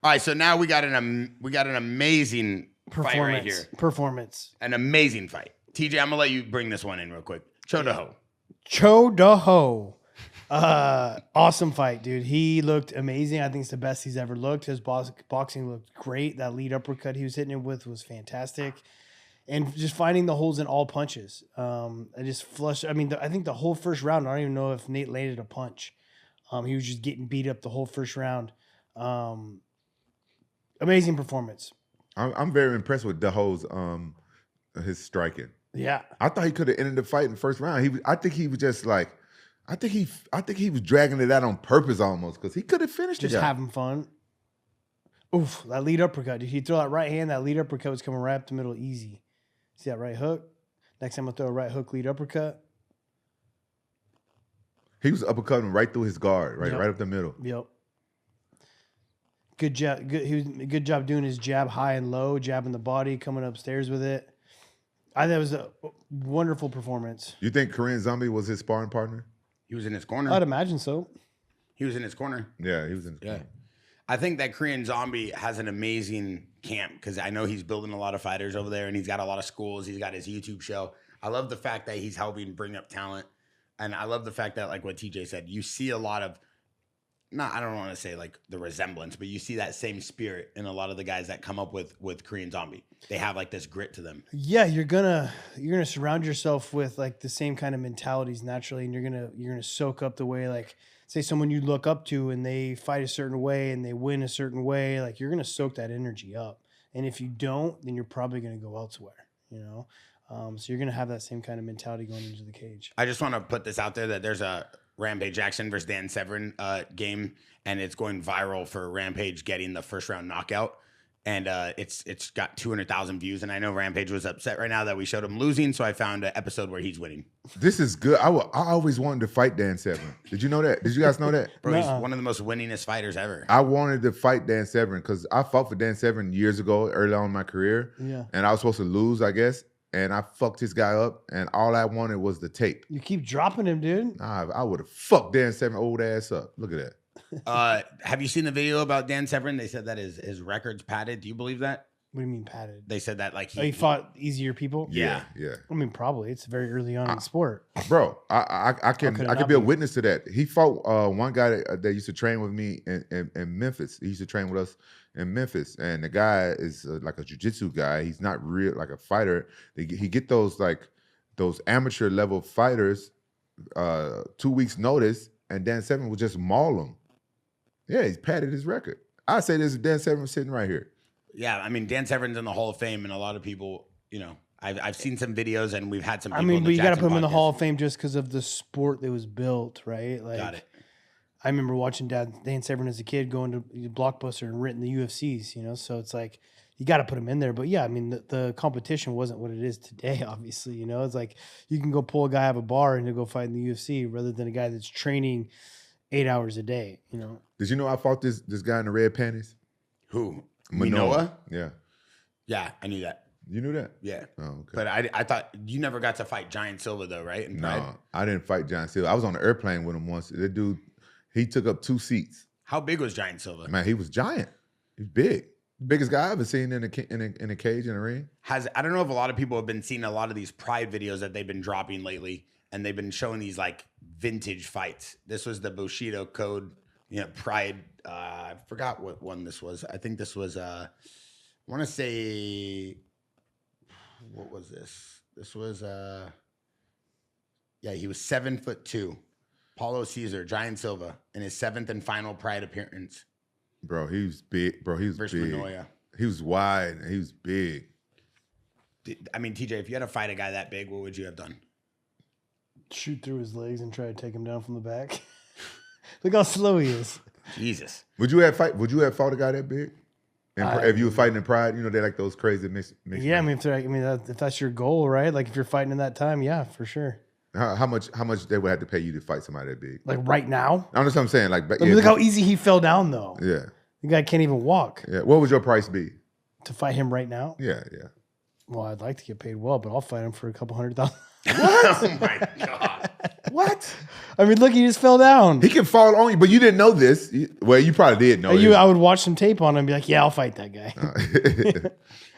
All right, so now we got an amazing fight right here. Performance. An amazing fight. TJ, I'm gonna let you bring this one in real quick. Choi. Awesome fight, dude. He looked amazing. I think it's the best he's ever looked. His boxing looked great. That lead uppercut he was hitting it with was fantastic. And just finding the holes in all punches. I just flushed. I mean, I think the whole first round, I don't even know if Nate landed a punch. He was just getting beat up the whole first round. Amazing performance. I'm very impressed with Daho's his striking. Yeah, I thought he could have ended the fight in the first round. I think he was just like, I think he was dragging it out on purpose almost because he could have finished just having fun. Oof, that lead uppercut. Did he throw that right hand? That lead uppercut was coming right up the middle, easy. See that right hook? Next time I'll throw a right hook lead uppercut. He was uppercutting right through his guard, right up the middle. Yep. Good job. Good job doing his jab high and low, jabbing the body, coming upstairs with it. I thought it was a wonderful performance. You think Korean Zombie was his sparring partner? He was in his corner. I'd imagine so. He was in his corner. Yeah, he was in his corner. I think that Korean Zombie has an amazing camp because I know he's building a lot of fighters over there and he's got a lot of schools. He's got his YouTube show. I love the fact that he's helping bring up talent. And I love the fact that, like what TJ said, you see a lot of, I don't want to say like the resemblance, but you see that same spirit in a lot of the guys that come up with Korean Zombie. They have like this grit to them. Yeah, you're gonna surround yourself with like the same kind of mentalities naturally, and you're gonna soak up the way, like, say someone you look up to and they fight a certain way and they win a certain way, like you're gonna soak that energy up. And if you don't, then you're probably gonna go elsewhere, you know? So you're gonna have that same kind of mentality going into the cage. I just want to put this out there that there's a Rampage JAXXON versus Dan Severn game, and it's going viral for Rampage getting the first round knockout. And it's got 200,000 views. And I know Rampage was upset right now that we showed him losing. So I found an episode where he's winning. This is good. I always wanted to fight Dan Severn. Did you know that? Did you guys know that? Bro, he's one of the most winningest fighters ever. I wanted to fight Dan Severn because I fought for Dan Severn years ago, early on in my career. Yeah. And I was supposed to lose, I guess. And I fucked this guy up. And all I wanted was the tape. You keep dropping him, dude. I would have fucked Dan Severn old ass up. Look at that. Have you seen the video about Dan Severn? They said that his record's padded. Do you believe that? What do you mean padded? They said that like he fought easier people. Yeah. I mean, probably. It's very early on in the sport. Bro, I can be a witness to that. He fought one guy that used to train with me in Memphis. He used to train with us in Memphis, and the guy is like a jiu-jitsu guy. He's not real like a fighter. He get those amateur level fighters 2 weeks notice, and Dan Severn would just maul them. Yeah, he's padded his record. I say this is Dan Severn sitting right here. Yeah, I mean, Dan Severn's in the Hall of Fame, and a lot of people, you know, I've seen some videos, and we've had some people. I mean, but you got to put him in the Hall podcast. of Fame just because of the sport that was built, right? Like, Got it. I remember watching Dan Severn as a kid going to Blockbuster and renting the UFCs, you know? So it's like, you got to put him in there. But yeah, I mean, the competition wasn't what it is today, obviously, you know? It's like, you can go pull a guy out of a bar and he'll go fight in the UFC rather than a guy that's training 8 hours a day, you know? Did you know I fought this guy in the red panties? Who? Manoa? Yeah. Yeah, I knew that. You knew that? Yeah. Oh, okay. But I thought you never got to fight Giant Silva though, right? In Pride? No, I didn't fight John Silva. I was on the airplane with him once. That dude, he took up 2 seats. How big was Giant Silva? Man, he was giant. He's big. Biggest guy I've ever seen in a cage in a ring. I don't know if a lot of people have been seeing a lot of these Pride videos that they've been dropping lately, and they've been showing these like vintage fights. This was the Bushido Code, you know, Pride. I forgot what one this was. I think this was I want to say, what was this? This was yeah, he was 7'2". Paulo Caesar, Giant Silva, in his 7th and final Pride appearance. Bro, he was big. Bro, he was versus big. Manoa. He was wide and he was big. I mean, TJ, if you had to fight a guy that big, what would you have done? Shoot through his legs and try to take him down from the back. Look how slow he is. Jesus. Would you have fought a guy that big? And if you were fighting in Pride, you know, they like those crazy mixed yeah, I mean, if that's your goal, right? Like if you're fighting in that time, yeah, for sure. How much they would have to pay you to fight somebody that big? Like right now? I understand what I'm saying. Like, I mean, look how easy he fell down, though. Yeah. The guy can't even walk. Yeah. What would your price be? To fight him right now? Yeah. Well, I'd like to get paid well, but I'll fight him for a couple $100,000. What? Oh my God. What? I mean, look, he just fell down. He can fall on you, but you didn't know this. Well, you probably did know. I would watch some tape on him and be like, yeah, I'll fight that guy.